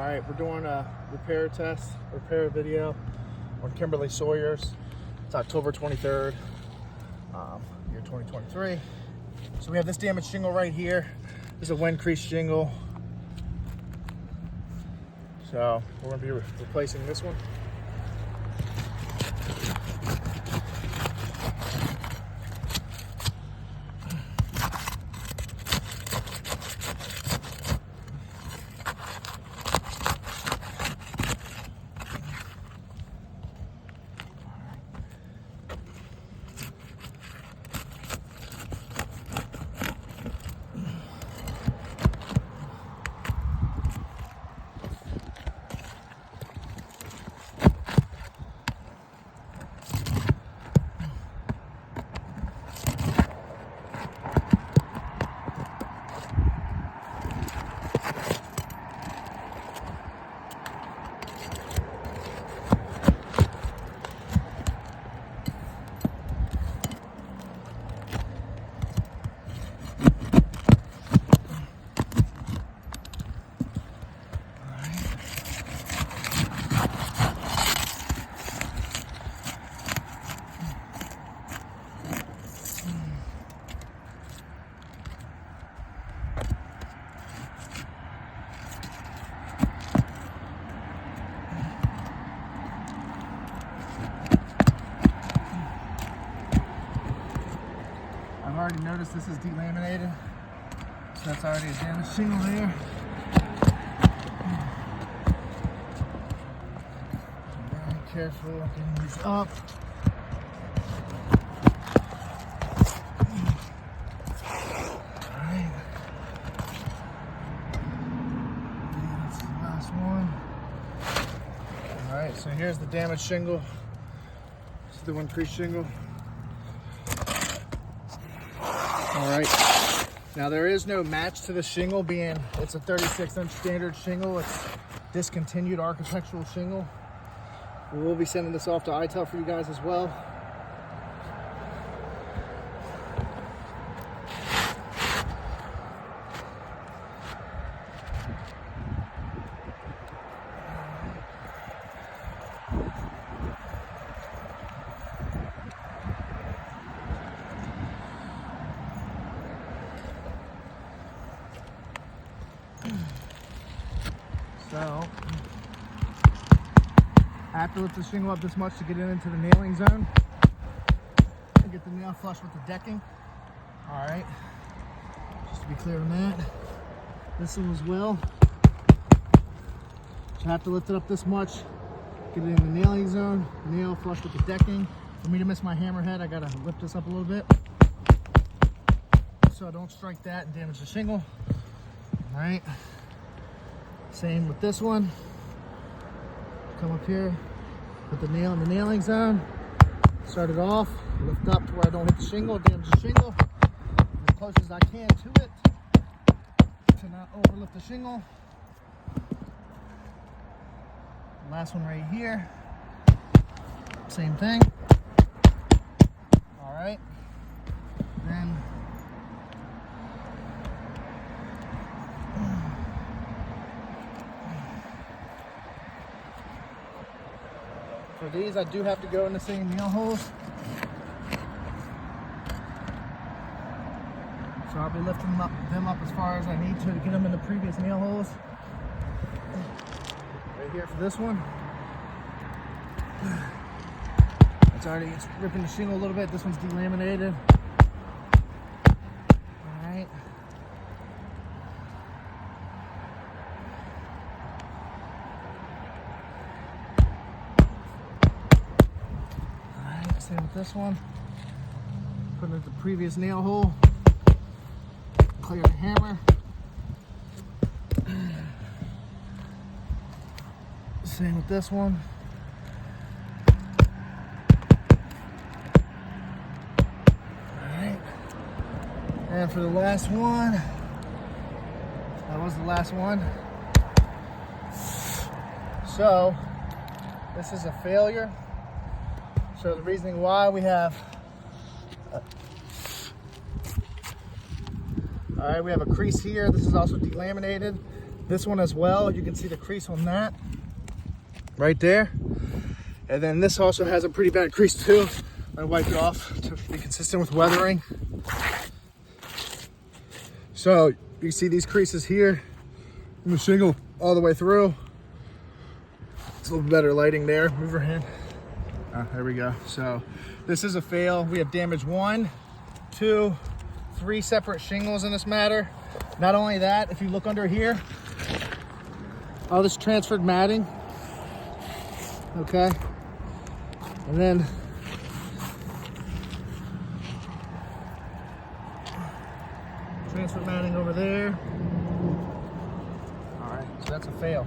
Alright, we're doing a repair video on Kimberly Sawyer's. It's October 23rd, year 2023. So we have this damaged shingle right here. This is a wind crease shingle. So we're going to be replacing this one. I've already noticed this is delaminated, so that's already a damaged shingle there. Very careful getting these up. Alright. That's the last one. Alright, so here's the damaged shingle. This is the wind crease shingle. Alright, now there is no match to the shingle, being it's a 36-inch standard shingle. It's discontinued architectural shingle. We will be sending this off to ITEL for you guys as well. So, I have to lift the shingle up this much to get it into the nailing zone and get the nail flush with the decking. Alright, just to be clear on that. This one as well. So I have to lift it up this much, get it in the nailing zone, nail flush with the decking. For me to miss my hammerhead, I gotta lift this up a little bit so I don't strike that and damage the shingle. Alright. Same with this one. Come up here, put the nail in the nailing zone, start it off, lift up to where I don't hit the shingle, damage the shingle, as close as I can to it, to not overlift the shingle. Last one right here, same thing. All right, then for these, I do have to go in the same nail holes. So I'll be lifting them up as far as I need to get them in the previous nail holes. Right here for this one. It's ripping the shingle a little bit. This one's delaminated. All right. Same with this one. Put it in the previous nail hole. Clear the hammer. Same with this one. Alright. And for the last one, that was the last one. So, this is a failure. So the reasoning why we have, all right, we have a crease here. This is also delaminated. This one as well, you can see the crease on that right there. And then this also has a pretty bad crease too. I wiped it off to be consistent with weathering. So you see these creases here in the shingle all the way through. It's a little better lighting there. Move your hand. There we go. So this is a fail. We have damaged 1, 2, 3 separate shingles in this matter. Not only that, if you look under here, all this transferred matting, okay? And then transfer matting over there. All right, so that's a fail.